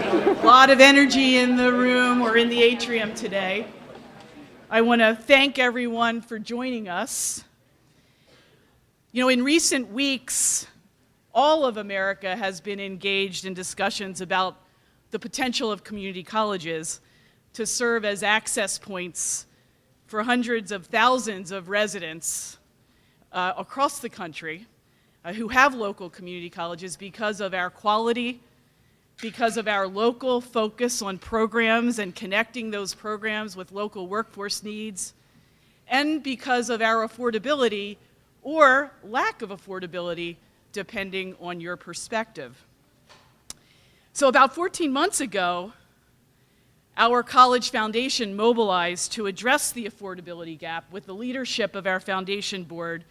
A lot of energy in the room or in the atrium today. I want to thank everyone for joining us. You know, in recent weeks, all of America has been engaged in discussions about the potential of community colleges to serve as access points for hundreds of thousands of residents across the country who have local community colleges because of our quality, because of our local focus on programs and connecting those programs with local workforce needs, and because of our affordability or lack of affordability, depending on your perspective. So about 14 months ago, our College Foundation mobilized to address the affordability gap with the leadership of our foundation board,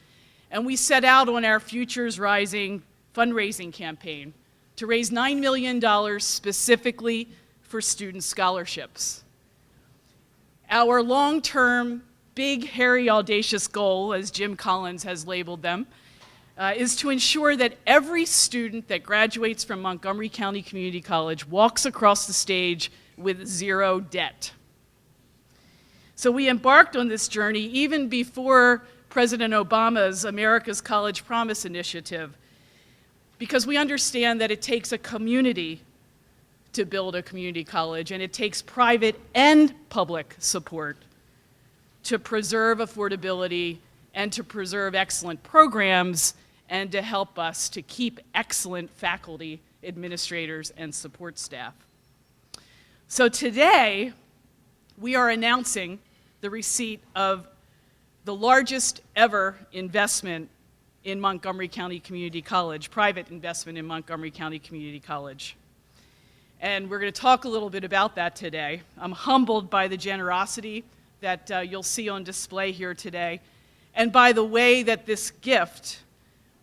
and we set out on our Futures Rising fundraising campaign to raise $9 million specifically for student scholarships. Our long-term, big, hairy, audacious goal, as Jim Collins has labeled them, is to ensure that every student that graduates from Montgomery County Community College walks across the stage with zero debt. So we embarked on this journey even before President Obama's America's College Promise initiative, because we understand that it takes a community to build a community college, and it takes private and public support to preserve affordability and to preserve excellent programs and to help us to keep excellent faculty, administrators, and support staff. So today, we are announcing the receipt of the largest ever investment in Montgomery County Community College, private investment in Montgomery County Community College. And we're going to talk a little bit about that today. I'm humbled by the generosity that you'll see on display here today, and by the way that this gift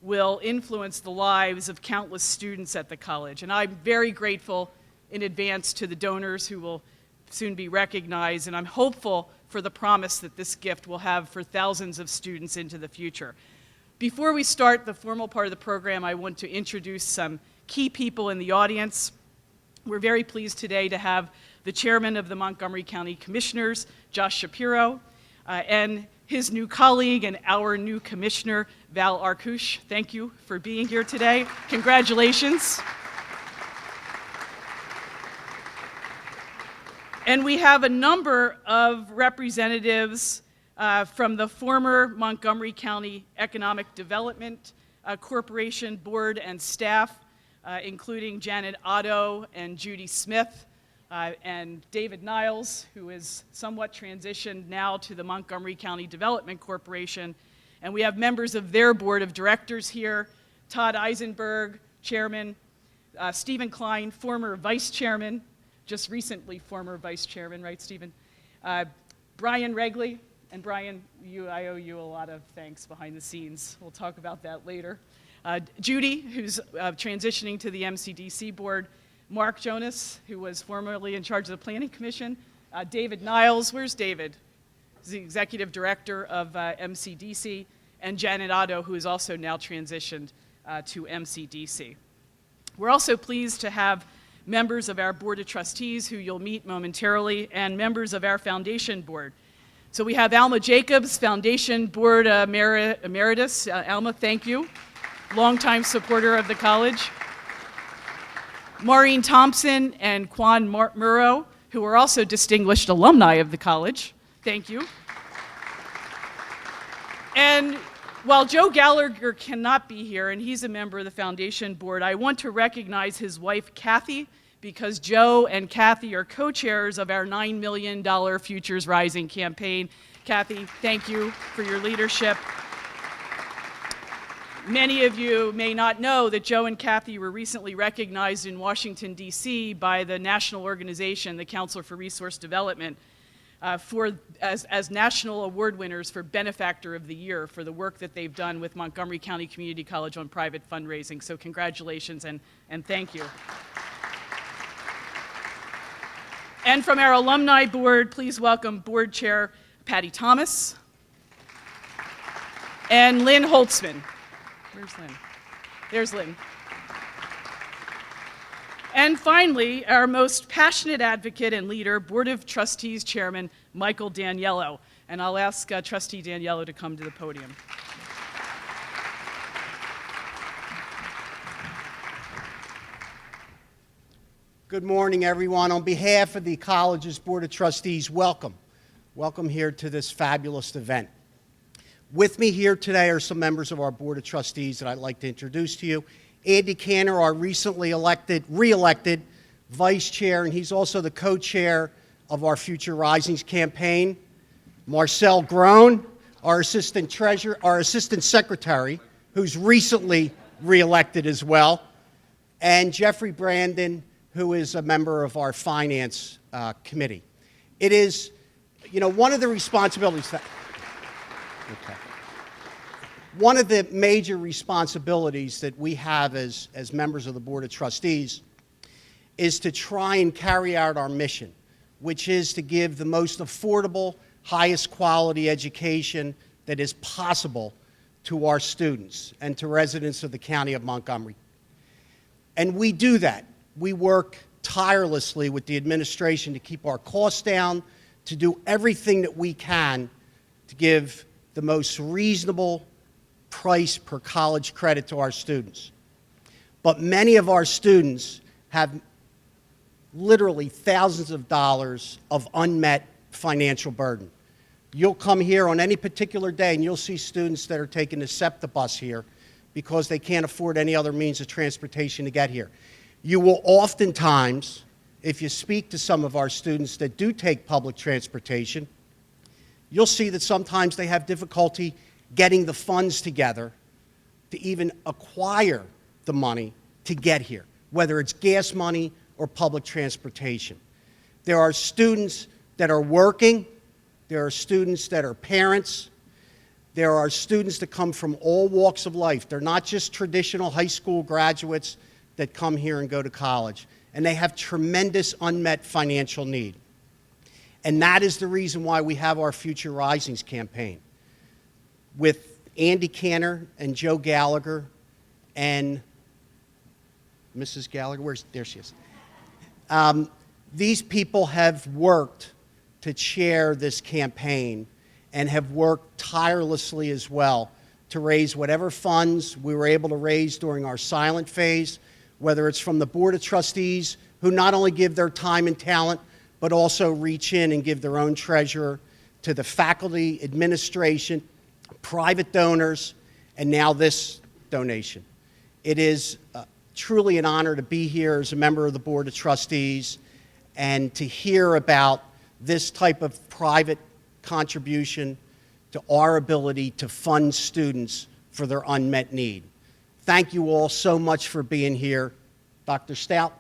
will influence the lives of countless students at the college. And I'm very grateful in advance to the donors who will soon be recognized, and I'm hopeful for the promise that this gift will have for thousands of students into the future. Before we start the formal part of the program, I want to introduce some key people in the audience. We're very pleased today to have the chairman of the Montgomery County Commissioners, Josh Shapiro, and his new colleague and our new commissioner, Val Arkush. Thank you for being here today. Congratulations. And we have a number of representatives from the former Montgomery County Economic Development Corporation board and staff, including Janet Otto and Judy Smith, and David Niles, who is somewhat transitioned now to the Montgomery County Development Corporation. And we have members of their board of directors here, Todd Eisenberg, chairman, Stephen Klein, former vice chairman, just recently former vice chairman, right, Stephen? Brian Regley, and Brian, I owe you a lot of thanks behind the scenes. We'll talk about that later. Judy, who's transitioning to the MCEDC board, Mark Jonas, who was formerly in charge of the Planning Commission, David Niles, where's David? He's the executive director of MCEDC, and Janet Otto, who is also now transitioned to MCEDC. We're also pleased to have members of our Board of Trustees, who you'll meet momentarily, and members of our foundation board. So we have Alma Jacobs, Foundation Board Emeritus. Alma, thank you. Longtime supporter of the college. Maureen Thompson and Quan Murrow, who are also distinguished alumni of the college. Thank you. And while Joe Gallagher cannot be here, and he's a member of the foundation board, I want to recognize his wife, Kathy, because Joe and Kathy are co-chairs of our $9 million Futures Rising campaign. Kathy, thank you for your leadership. Many of you may not know that Joe and Kathy were recently recognized in Washington, D.C. by the national organization, the Council for Resource Development, as national award winners for Benefactor of the Year for the work that they've done with Montgomery County Community College on private fundraising. So congratulations and thank you. And from our alumni board, please welcome board chair Patty Thomas and Lynn Holtzman. Where's Lynn? There's Lynn. And finally, our most passionate advocate and leader, Board of Trustees Chairman Michael Daniello. And I'll ask Trustee Daniello to come to the podium. Good morning, everyone. On behalf of the college's Board of Trustees, welcome. Welcome here to this fabulous event. With me here today are some members of our Board of Trustees that I'd like to introduce to you. Andy Cantor, our recently re-elected Vice Chair, and he's also the co-chair of our Future Risings campaign. Marcel Groen, our Assistant Secretary, who's recently re-elected as well. And Jeffrey Brandon, who is a member of our Finance Committee. It is, one of the responsibilities that... Okay. One of the major responsibilities that we have as members of the Board of Trustees is to try and carry out our mission, which is to give the most affordable, highest quality education that is possible to our students and to residents of the County of Montgomery. And we do that. We work tirelessly with the administration to keep our costs down, to do everything that we can to give the most reasonable price per college credit to our students. But many of our students have literally thousands of dollars of unmet financial burden. You'll come here on any particular day and you'll see students that are taking the SEPTA bus here because they can't afford any other means of transportation to get here. You will oftentimes, if you speak to some of our students that do take public transportation, you'll see that sometimes they have difficulty getting the funds together to even acquire the money to get here, whether it's gas money or public transportation. There are students that are working. There are students that are parents. There are students that come from all walks of life. They're not just traditional high school graduates that come here and go to college. And they have tremendous unmet financial need. And that is the reason why we have our Future Risings campaign with Andy Cantor and Joe Gallagher and Mrs. Gallagher. There she is. These people have worked to chair this campaign and have worked tirelessly as well to raise whatever funds we were able to raise during our silent phase, whether it's from the Board of Trustees, who not only give their time and talent, but also reach in and give their own treasurer, to the faculty, administration, private donors, and now this donation. It is truly an honor to be here as a member of the Board of Trustees and to hear about this type of private contribution to our ability to fund students for their unmet need. Thank you all so much for being here. Dr. Stout.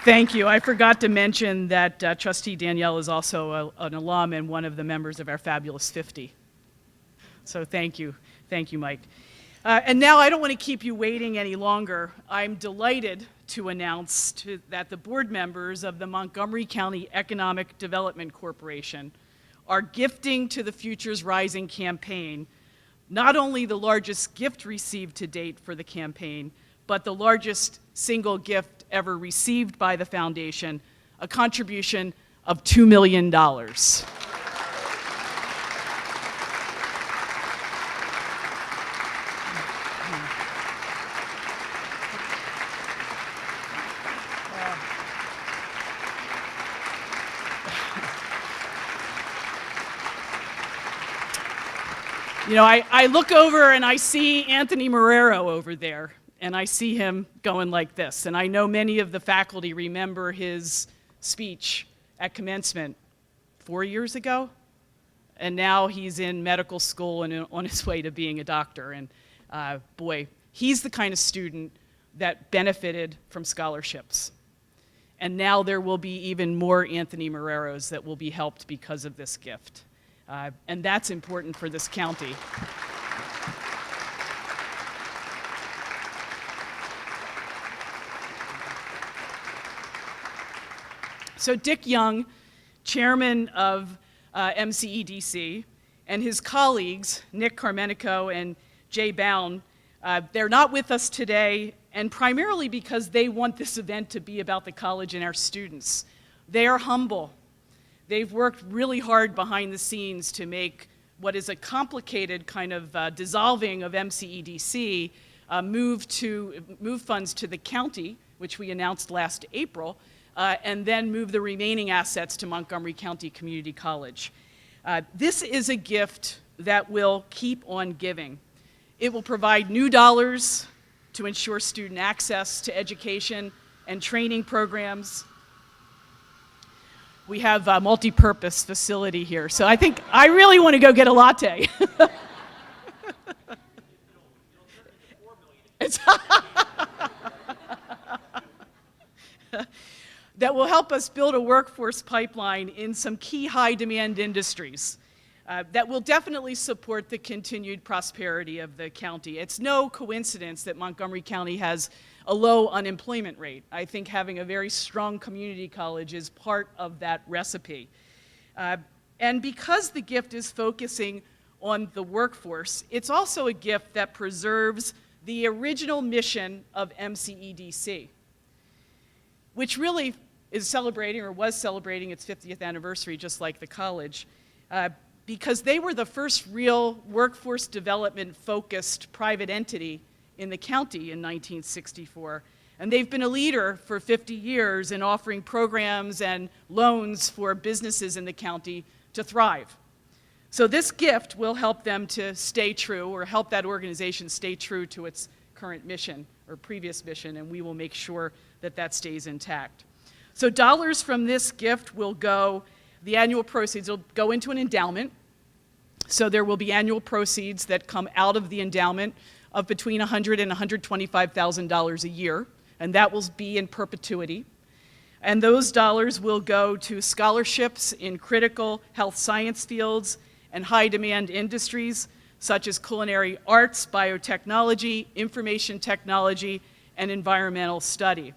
Thank you. I forgot to mention that Trustee Danielle is also an alum and one of the members of our Fabulous 50. So thank you. Thank you, Mike. And now I don't want to keep you waiting any longer. I'm delighted to announce that the board members of the Montgomery County Economic Development Corporation are gifting to the Futures Rising campaign not only the largest gift received to date for the campaign, but the largest single gift ever received by the foundation, a contribution of $2 million. I look over and I see Anthony Marrero over there, and I see him going like this. And I know many of the faculty remember his speech at commencement 4 years ago, and now he's in medical school and on his way to being a doctor. And boy, he's the kind of student that benefited from scholarships. And now there will be even more Anthony Marreros that will be helped because of this gift. And that's important for this county. So Dick Young, chairman of MCEDC, and his colleagues, Nick Carmenico and Jay Bown. They're not with us today, and primarily because they want this event to be about the college and our students. They are humble. They've worked really hard behind the scenes to make what is a complicated kind of dissolving of MCEDC move funds to the county, which we announced last April, and then move the remaining assets to Montgomery County Community College. This is a gift that will keep on giving. It will provide new dollars to ensure student access to education and training programs. We have a multi-purpose facility here, so I think I really want to go get a latte. That will help us build a workforce pipeline in some key high-demand industries that will definitely support the continued prosperity of the county. It's no coincidence that Montgomery County has a low unemployment rate. I think having a very strong community college is part of that recipe. And because the gift is focusing on the workforce, it's also a gift that preserves the original mission of MCEDC, which really is celebrating, or was celebrating, its 50th anniversary, just like the college, because they were the first real workforce development-focused private entity in the county in 1964. And they've been a leader for 50 years in offering programs and loans for businesses in the county to thrive. So this gift will help them to stay true, or help that organization stay true to its current mission or previous mission, and we will make sure that that stays intact. So dollars from this gift will go, the annual proceeds will go into an endowment. So there will be annual proceeds that come out of the endowment of between $100,000 and $125,000 a year, and that will be in perpetuity. And those dollars will go to scholarships in critical health science fields and high-demand industries such as culinary arts, biotechnology, information technology, and environmental study.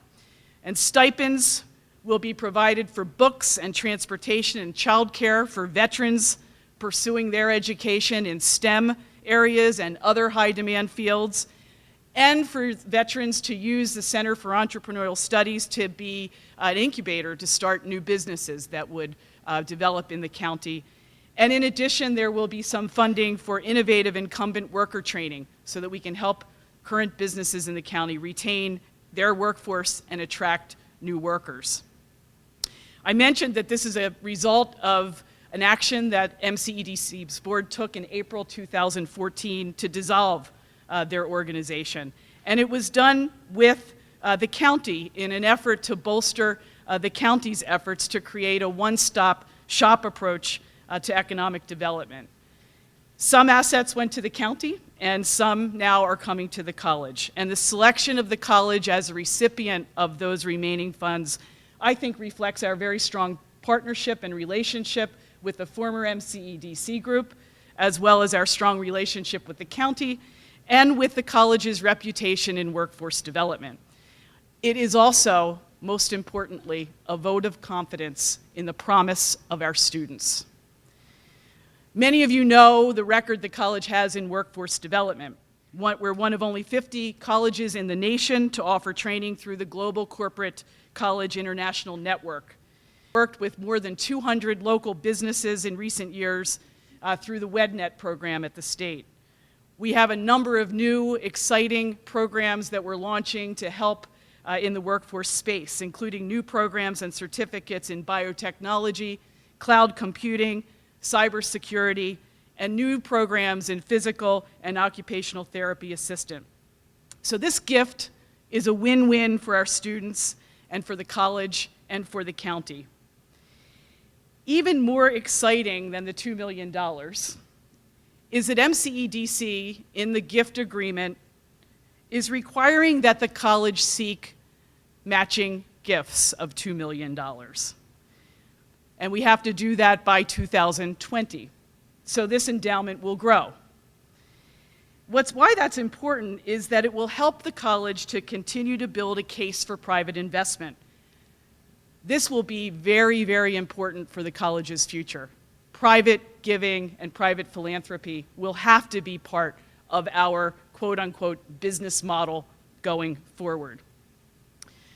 And stipends will be provided for books and transportation and childcare for veterans pursuing their education in STEM areas and other high-demand fields, and for veterans to use the Center for Entrepreneurial Studies to be an incubator to start new businesses that would develop in the county. And in addition, there will be some funding for innovative incumbent worker training so that we can help current businesses in the county retain their workforce and attract new workers. I mentioned that this is a result of an action that MCEDC's board took in April 2014 to dissolve their organization. And it was done with the county in an effort to bolster the county's efforts to create a one-stop shop approach to economic development. Some assets went to the county, and some now are coming to the college. And the selection of the college as a recipient of those remaining funds, I think, reflects our very strong partnership and relationship with the former MCEDC group, as well as our strong relationship with the county and with the college's reputation in workforce development. It is also, most importantly, a vote of confidence in the promise of our students. Many of you know the record the college has in workforce development. We're one of only 50 colleges in the nation to offer training through the Global Corporate College International Network. Worked with more than 200 local businesses in recent years through the WEDNet program at the state. We have a number of new, exciting programs that we're launching to help in the workforce space, including new programs and certificates in biotechnology, cloud computing, cybersecurity, and new programs in physical and occupational therapy assistant. So this gift is a win-win for our students and for the college and for the county. Even more exciting than the $2 million is that MCEDC, in the gift agreement, is requiring that the college seek matching gifts of $2 million. And we have to do that by 2020. So this endowment will grow. Why that's important is that it will help the college to continue to build a case for private investment. This will be very, very important for the college's future. Private giving and private philanthropy will have to be part of our quote-unquote business model going forward.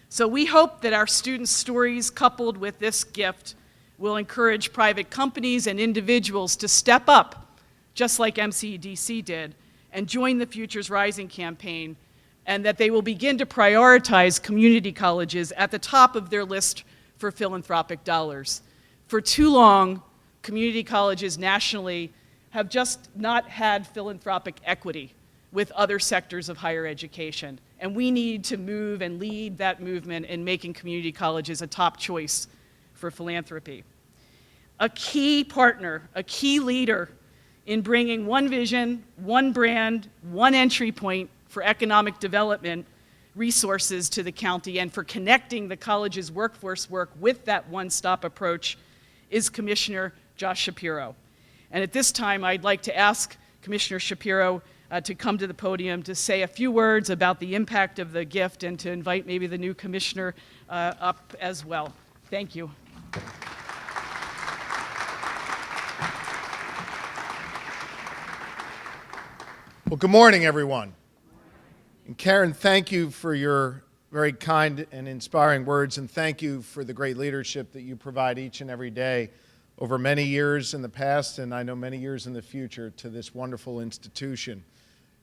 So we hope that our students' stories, coupled with this gift, will encourage private companies and individuals to step up, just like MCEDC did, and join the Futures Rising campaign, and that they will begin to prioritize community colleges at the top of their list for philanthropic dollars. For too long, community colleges nationally have just not had philanthropic equity with other sectors of higher education. And we need to move and lead that movement in making community colleges a top choice for philanthropy. A key partner, a key leader in bringing one vision, one brand, one entry point for economic development resources to the county and for connecting the college's workforce work with that one-stop approach is Commissioner Josh Shapiro. And at this time, I'd like to ask Commissioner Shapiro to come to the podium to say a few words about the impact of the gift and to invite maybe the new commissioner up as well. Thank you. Well, good morning, everyone. And Karen, thank you for your very kind and inspiring words, and thank you for the great leadership that you provide each and every day over many years in the past, and I know many years in the future, to this wonderful institution.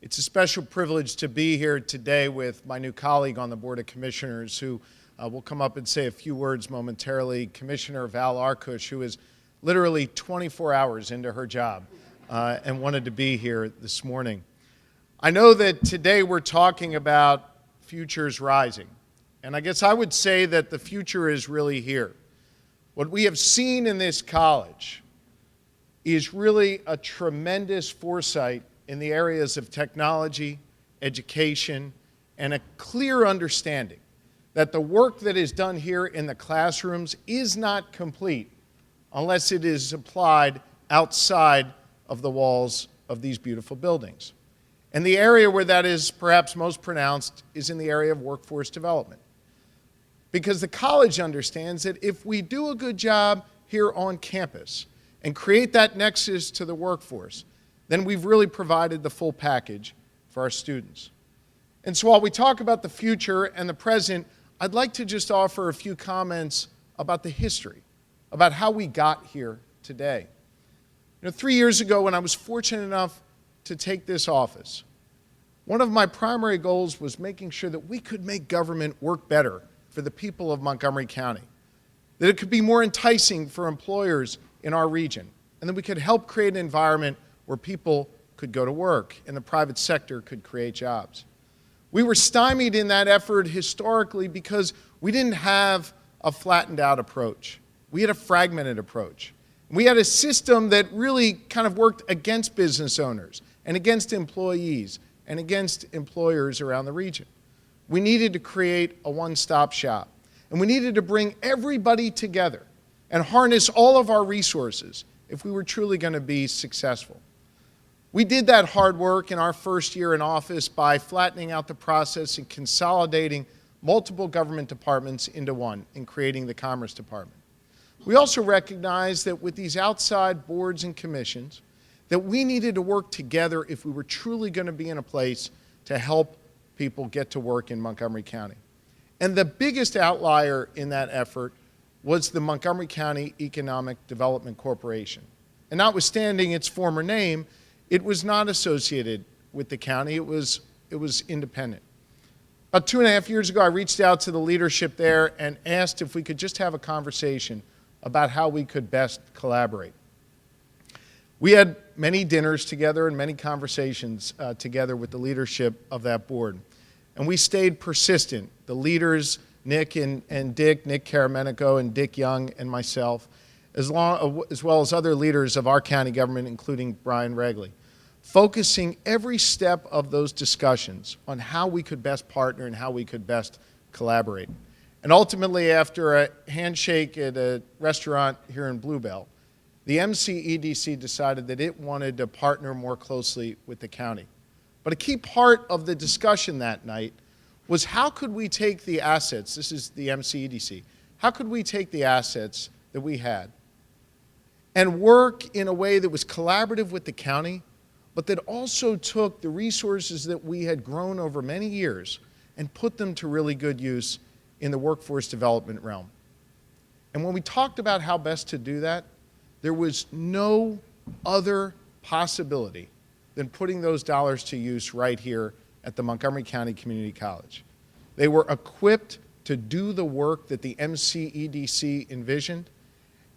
It's a special privilege to be here today with my new colleague on the Board of Commissioners, who will come up and say a few words momentarily, Commissioner Val Arkush, who is literally 24 hours into her job and wanted to be here this morning. I know that today we're talking about Futures Rising, and I guess I would say that the future is really here. What we have seen in this college is really a tremendous foresight in the areas of technology, education, and a clear understanding that the work that is done here in the classrooms is not complete unless it is applied outside of the walls of these beautiful buildings. And the area where that is perhaps most pronounced is in the area of workforce development. Because the college understands that if we do a good job here on campus and create that nexus to the workforce, then we've really provided the full package for our students. And so while we talk about the future and the present, I'd like to just offer a few comments about the history, about how we got here today. 3 years ago, when I was fortunate enough to take this office, one of my primary goals was making sure that we could make government work better for the people of Montgomery County, that it could be more enticing for employers in our region, and that we could help create an environment where people could go to work and the private sector could create jobs. We were stymied in that effort historically because we didn't have a flattened out approach. We had a fragmented approach. We had a system that really kind of worked against business owners and against employees and against employers around the region. We needed to create a one-stop shop, and we needed to bring everybody together and harness all of our resources if we were truly going to be successful. We did that hard work in our first year in office by flattening out the process and consolidating multiple government departments into one and creating the Commerce Department. We also recognized that with these outside boards and commissions, that we needed to work together if we were truly going to be in a place to help people get to work in Montgomery County. And the biggest outlier in that effort was the Montgomery County Economic Development Corporation. And notwithstanding its former name, it was not associated with the county. It was independent. About 2.5 years ago, I reached out to the leadership there and asked if we could just have a conversation about how we could best collaborate. We had many dinners together and many conversations together with the leadership of that board. And we stayed persistent. The leaders, Nick and Dick, Nick Karamenico and Dick Young and myself, as well as other leaders of our county government, including Brian Regley, focusing every step of those discussions on how we could best partner and how we could best collaborate. And ultimately, after a handshake at a restaurant here in Bluebell, the MCEDC decided that it wanted to partner more closely with the county. But a key part of the discussion that night was how could we take the assets, this is the MCEDC, how could we take the assets that we had and work in a way that was collaborative with the county, but that also took the resources that we had grown over many years and put them to really good use in the workforce development realm. And when we talked about how best to do that, there was no other possibility than putting those dollars to use right here at the Montgomery County Community College. They were equipped to do the work that the MCEDC envisioned,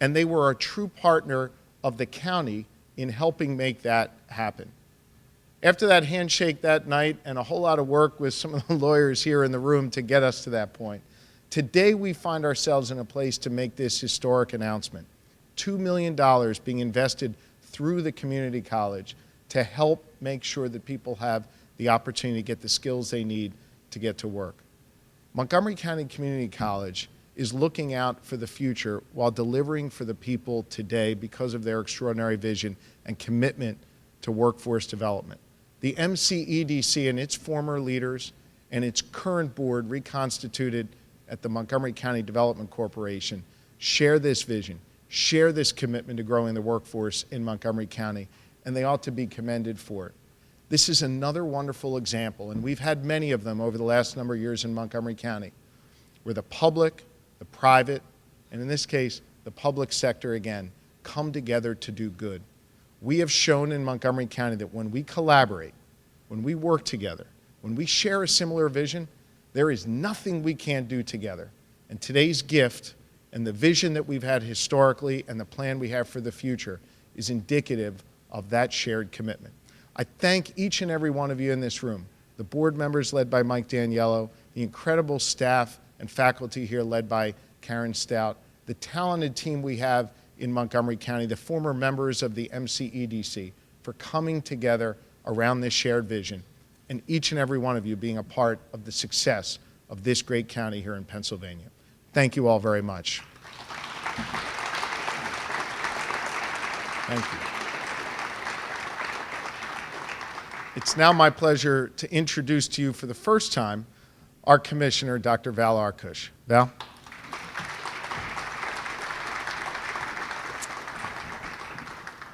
and they were a true partner of the county in helping make that happen. After that handshake that night and a whole lot of work with some of the lawyers here in the room to get us to that point, today we find ourselves in a place to make this historic announcement. $2 million being invested through the community college to help make sure that people have the opportunity to get the skills they need to get to work. Montgomery County Community College is looking out for the future while delivering for the people today because of their extraordinary vision and commitment to workforce development. The MCEDC and its former leaders and its current board, reconstituted at the Montgomery County Development Corporation, share this vision, share this commitment to growing the workforce in Montgomery County, and they ought to be commended for it. This is another wonderful example, and we've had many of them over the last number of years in Montgomery County, where the public, the private, and in this case, the public sector again, come together to do good. We have shown in Montgomery County that when we collaborate, when we work together, when we share a similar vision, there is nothing we can't do together. And today's gift and the vision that we've had historically and the plan we have for the future is indicative of that shared commitment. I thank each and every one of you in this room, the board members led by Mike Daniello, the incredible staff and faculty here led by Karen Stout, the talented team we have in Montgomery County, the former members of the MCEDC, for coming together around this shared vision, and each and every one of you being a part of the success of this great county here in Pennsylvania. Thank you all very much. Thank you. It's now my pleasure to introduce to you for the first time our Commissioner, Dr. Val Arkush. Val?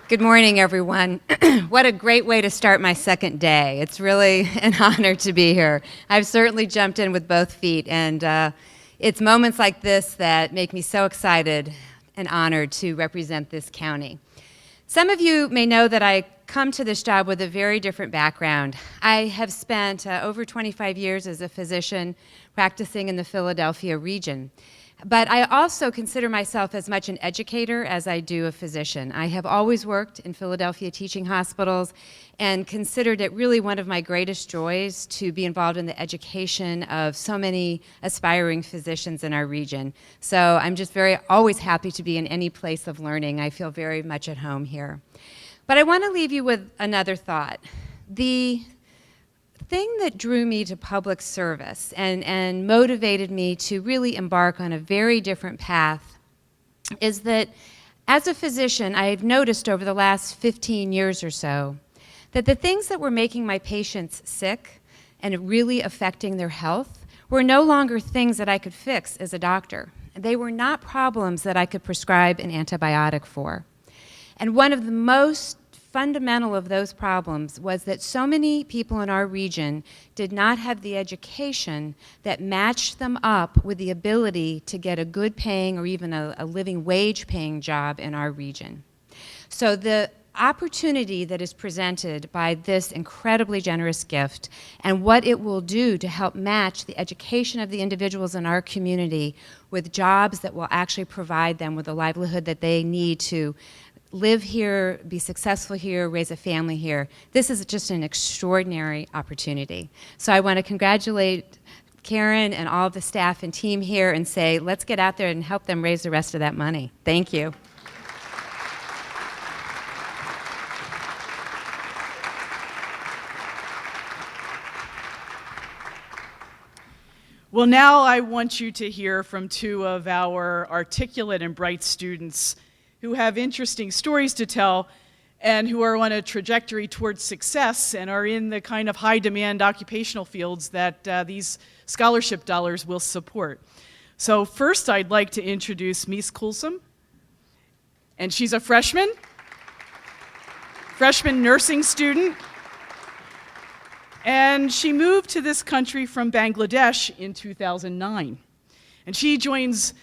Good morning, everyone. What a great way to start my second day. It's really an honor to be here. I've certainly jumped in with both feet, and it's moments like this that make me so excited and honored to represent this county. Some of you may know that I come to this job with a very different background. I have spent over 25 years as a physician practicing in the Philadelphia region. But I also consider myself as much an educator as I do a physician. I have always worked in Philadelphia teaching hospitals and considered it really one of my greatest joys to be involved in the education of so many aspiring physicians in our region. So I'm just always happy to be in any place of learning. I feel very much at home here. But I want to leave you with another thought. The thing that drew me to public service and motivated me to really embark on a very different path is that as a physician, I've noticed over the last 15 years or so that the things that were making my patients sick and really affecting their health were no longer things that I could fix as a doctor. They were not problems that I could prescribe an antibiotic for. And one of the most fundamental of those problems was that so many people in our region did not have the education that matched them up with the ability to get a good paying or even a living wage paying job in our region. So the opportunity that is presented by this incredibly generous gift and what it will do to help match the education of the individuals in our community with jobs that will actually provide them with the livelihood that they need to live here, be successful here, raise a family here. This is just an extraordinary opportunity. So I want to congratulate Karen and all of the staff and team here and say, let's get out there and help them raise the rest of that money. Thank you. Well, now I want you to hear from two of our articulate and bright students who have interesting stories to tell and who are on a trajectory towards success and are in the kind of high-demand occupational fields that these scholarship dollars will support. So first, I'd like to introduce Mies Coulson, and she's a freshman freshman nursing student. And she moved to this country from Bangladesh in 2009. And she joins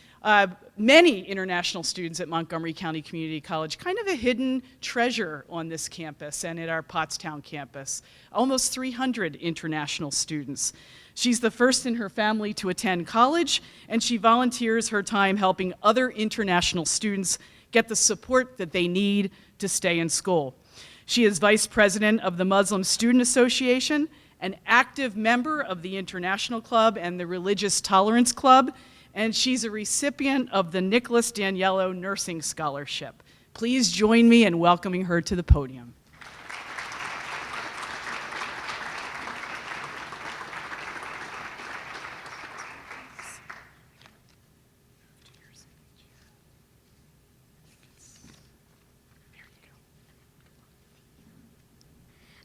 many international students at Montgomery County Community College, kind of a hidden treasure on this campus and at our Pottstown campus. Almost 300 international students. She's the first in her family to attend college, and she volunteers her time helping other international students get the support that they need to stay in school. She is vice president of the Muslim Student Association, an active member of the International Club and the Religious Tolerance Club, and she's a recipient of the Nicholas Daniello Nursing Scholarship. Please join me in welcoming her to the podium.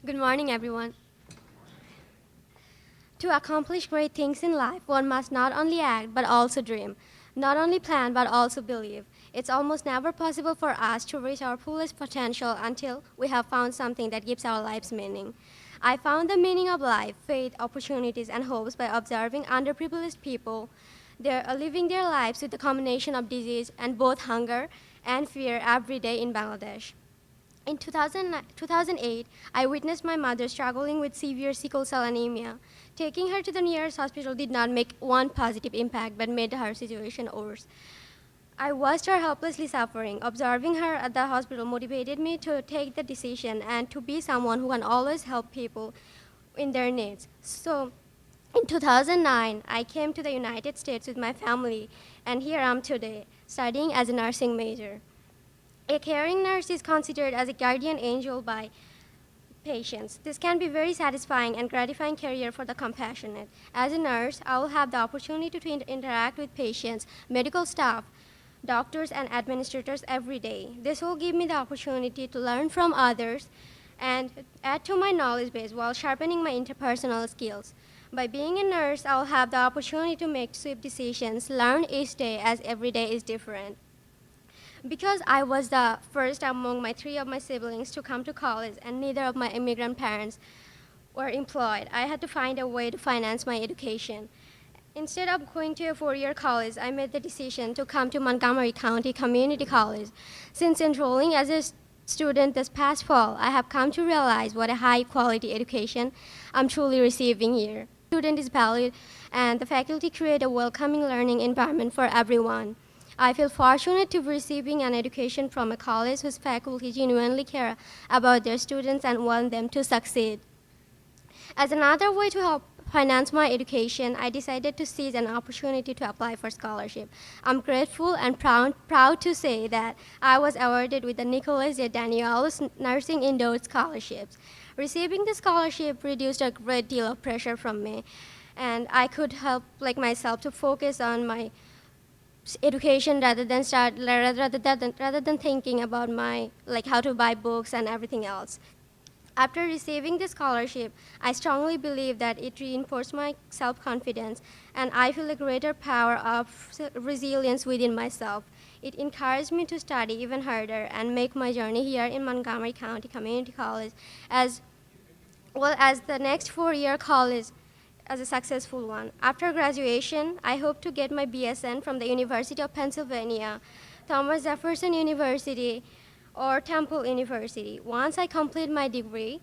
Good morning, everyone. To accomplish great things in life, one must not only act, but also dream. Not only plan, but also believe. It's almost never possible for us to reach our fullest potential until we have found something that gives our lives meaning. I found the meaning of life, faith, opportunities, and hopes by observing underprivileged people. They're living their lives with a combination of disease and both hunger and fear every day in Bangladesh. In 2008, I witnessed my mother struggling with severe sickle cell anemia. Taking her to the nearest hospital did not make one positive impact, but made her situation worse. I watched her helplessly suffering. Observing her at the hospital motivated me to take the decision and to be someone who can always help people in their needs. So, in 2009, I came to the United States with my family, and here I am today, studying as a nursing major. A caring nurse is considered as a guardian angel by patients. This can be very satisfying and gratifying career for the compassionate. As a nurse, I will have the opportunity to interact with patients, medical staff, doctors, and administrators every day. This will give me the opportunity to learn from others and add to my knowledge base while sharpening my interpersonal skills. By being a nurse, I will have the opportunity to make swift decisions, learn each day as every day is different. Because I was the first among three of my siblings to come to college and neither of my immigrant parents were employed, I had to find a way to finance my education. Instead of going to a four-year college, I made the decision to come to Montgomery County Community College. Since enrolling as a student this past fall, I have come to realize what a high-quality education I'm truly receiving here. The student is valued, and the faculty create a welcoming learning environment for everyone. I feel fortunate to be receiving an education from a college whose faculty genuinely care about their students and want them to succeed. As another way to help finance my education, I decided to seize an opportunity to apply for scholarship. I'm grateful and proud to say that I was awarded with the Nicholas Daniello Nursing Indoor Scholarships. Receiving the scholarship reduced a great deal of pressure from me, and I could help myself to focus on my education rather than thinking about how to buy books and everything else. After receiving the scholarship, I strongly believe that it reinforced my self-confidence, and I feel a greater power of resilience within myself. It encouraged me to study even harder and make my journey here in Montgomery County Community College as well as the next four-year college as a successful one. After graduation, I hope to get my BSN from the University of Pennsylvania, Thomas Jefferson University, or Temple University. Once I complete my degree,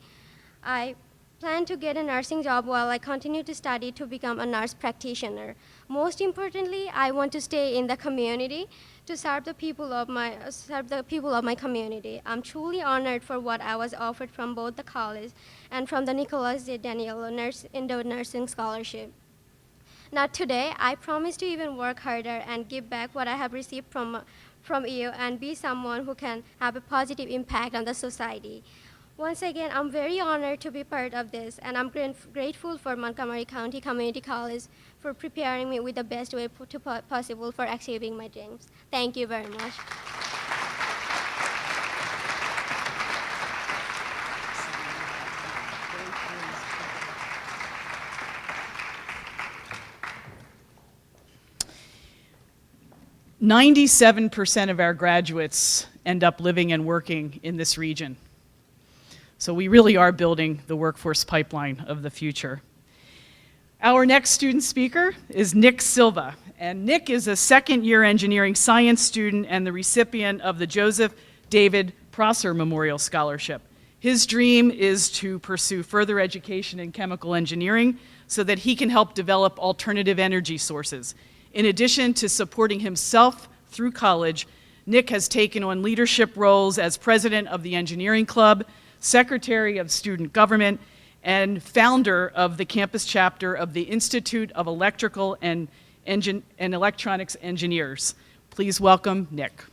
I plan to get a nursing job while I continue to study to become a nurse practitioner. Most importantly, I want to stay in the community to serve the people of my community. I'm truly honored for what I was offered from both the college and from the Nicholas Daniello Indoor Nursing Scholarship. Now today, I promise to even work harder and give back what I have received from you and be someone who can have a positive impact on the society. Once again, I'm very honored to be part of this, and I'm grateful for Montgomery County Community College for preparing me with the best way possible for achieving my dreams. Thank you very much. "97% of our graduates end up living and working in this region. So we really are building the workforce pipeline of the future. Our next student speaker is Nick Silva, and Nick is a second-year engineering science student and the recipient of the Joseph David Prosser Memorial Scholarship. His dream is to pursue further education in chemical engineering so that he can help develop alternative energy sources. In addition to supporting himself through college, Nick has taken on leadership roles as president of the engineering club, secretary of student government, and founder of the campus chapter of the Institute of Electrical and Electronics Engineers. Please welcome Nick.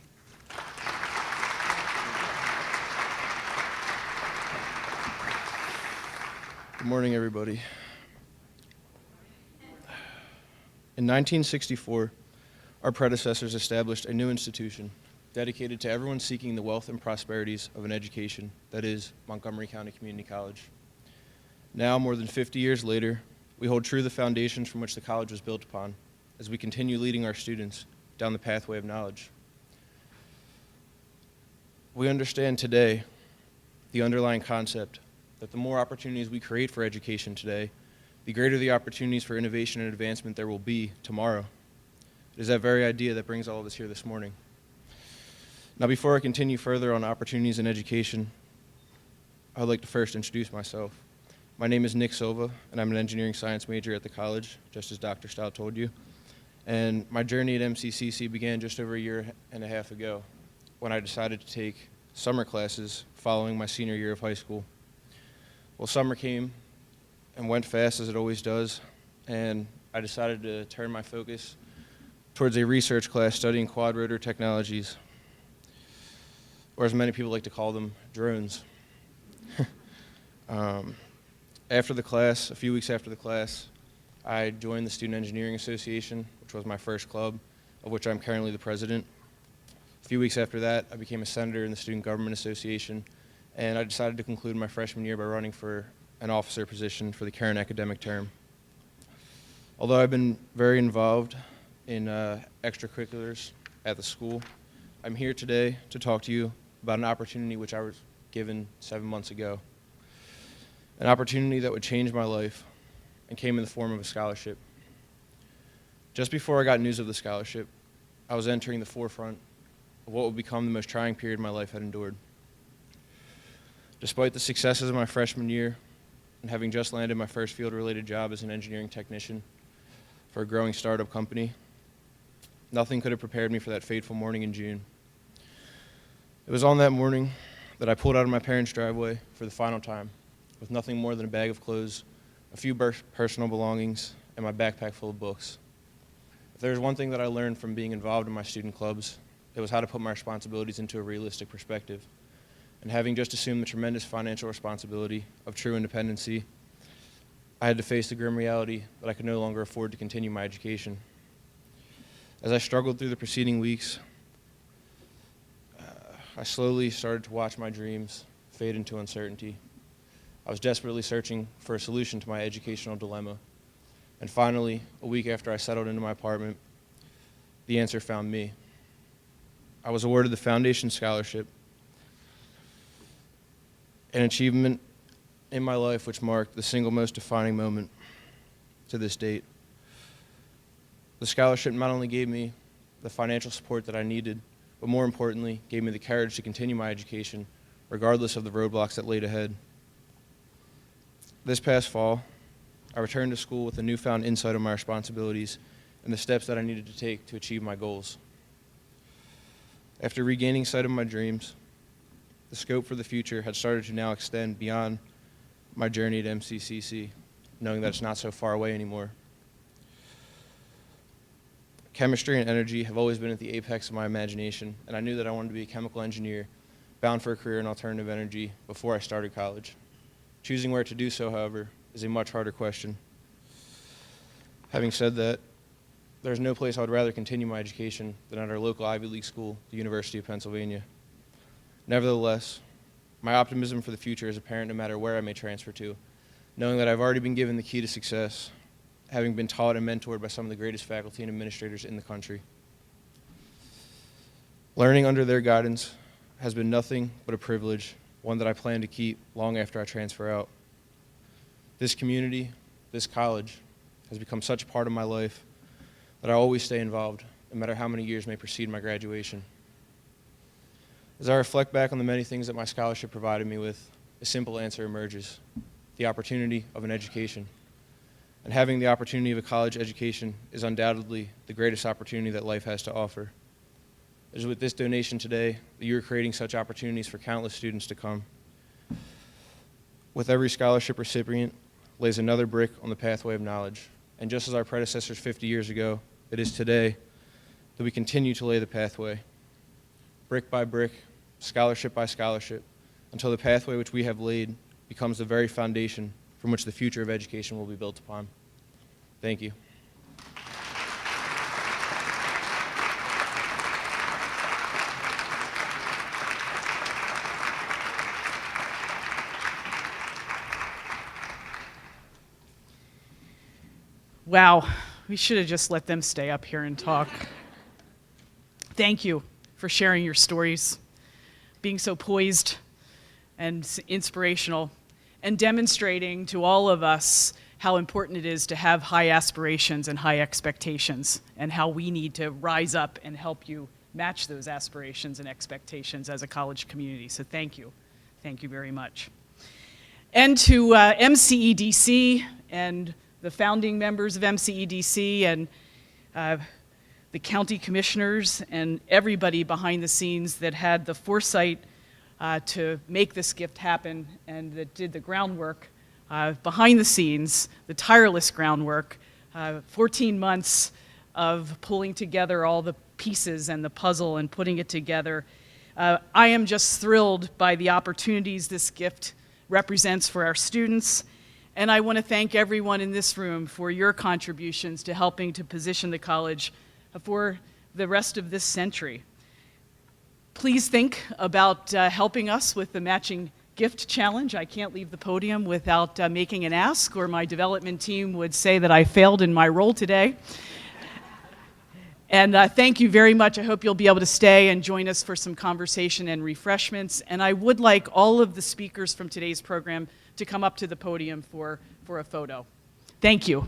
Good morning, everybody. In 1964, our predecessors established a new institution dedicated to everyone seeking the wealth and prosperities of an education, that is, Montgomery County Community College. Now, more than 50 years later, we hold true the foundations from which the college was built upon as we continue leading our students down the pathway of knowledge. We understand today the underlying concept that the more opportunities we create for education today, the greater the opportunities for innovation and advancement there will be tomorrow. It is that very idea that brings all of us here this morning. Now, before I continue further on opportunities in education, I would like to first introduce myself. My name is Nick Silva, and I'm an engineering science major at the college, just as Dr. Stout told you. And my journey at MCCC began just over a year and a half ago when I decided to take summer classes following my senior year of high school. Well, summer came and went fast, as it always does, and I decided to turn my focus towards a research class studying quad rotor technologies, or as many people like to call them, drones. After the class, a few weeks after the class, I joined the Student Engineering Association, which was my first club, of which I'm currently the president. A few weeks after that, I became a senator in the Student Government Association, and I decided to conclude my freshman year by running for an officer position for the current academic term. Although I've been very involved in extracurriculars at the school, I'm here today to talk to you about an opportunity which I was given 7 months ago. An opportunity that would change my life and came in the form of a scholarship. Just before I got news of the scholarship, I was entering the forefront of what would become the most trying period my life had endured. Despite the successes of my freshman year and having just landed my first field-related job as an engineering technician for a growing startup company, nothing could have prepared me for that fateful morning in June. It was on that morning that I pulled out of my parents' driveway for the final time with nothing more than a bag of clothes, a few personal belongings, and my backpack full of books. If there was one thing that I learned from being involved in my student clubs, it was how to put my responsibilities into a realistic perspective. And having just assumed the tremendous financial responsibility of true independency, I had to face the grim reality that I could no longer afford to continue my education. As I struggled through the preceding weeks, I slowly started to watch my dreams fade into uncertainty. I was desperately searching for a solution to my educational dilemma. And finally, a week after I settled into my apartment, the answer found me. I was awarded the Foundation Scholarship, an achievement in my life which marked the single most defining moment to this date. The scholarship not only gave me the financial support that I needed, but more importantly, gave me the courage to continue my education, regardless of the roadblocks that laid ahead. This past fall, I returned to school with a newfound insight on my responsibilities and the steps that I needed to take to achieve my goals. After regaining sight of my dreams, the scope for the future had started to now extend beyond my journey at MCCC, knowing that it's not so far away anymore. Chemistry and energy have always been at the apex of my imagination, and I knew that I wanted to be a chemical engineer bound for a career in alternative energy before I started college. Choosing where to do so, however, is a much harder question. Having said that, there's no place I would rather continue my education than at our local Ivy League school, the University of Pennsylvania. Nevertheless, my optimism for the future is apparent no matter where I may transfer to, knowing that I've already been given the key to success, having been taught and mentored by some of the greatest faculty and administrators in the country. Learning under their guidance has been nothing but a privilege, one that I plan to keep long after I transfer out. This community, this college, has become such a part of my life that I always stay involved, no matter how many years may precede my graduation. As I reflect back on the many things that my scholarship provided me with, a simple answer emerges: the opportunity of an education. And having the opportunity of a college education is undoubtedly the greatest opportunity that life has to offer. It is with this donation today that you are creating such opportunities for countless students to come. With every scholarship recipient lays another brick on the pathway of knowledge. And just as our predecessors 50 years ago, it is today that we continue to lay the pathway, brick by brick, scholarship by scholarship, until the pathway which we have laid becomes the very foundation from which the future of education will be built upon. Thank you. Wow, we should have just let them stay up here and talk. Thank you for sharing your stories, being so poised and inspirational, and demonstrating to all of us how important it is to have high aspirations and high expectations, and how we need to rise up and help you match those aspirations and expectations as a college community. So thank you. Thank you very much. And to MCEDC and the founding members of MCEDC and the county commissioners and everybody behind the scenes that had the foresight to make this gift happen and that did the groundwork behind the scenes, the tireless groundwork, 14 months of pulling together all the pieces and the puzzle and putting it together. I am just thrilled by the opportunities this gift represents for our students. And I want to thank everyone in this room for your contributions to helping to position the college for the rest of this century. Please think about helping us with the matching gift challenge. I can't leave the podium without making an ask, or my development team would say that I failed in my role today. And thank you very much. I hope you'll be able to stay and join us for some conversation and refreshments. And I would like all of the speakers from today's program to come up to the podium for a photo. Thank you.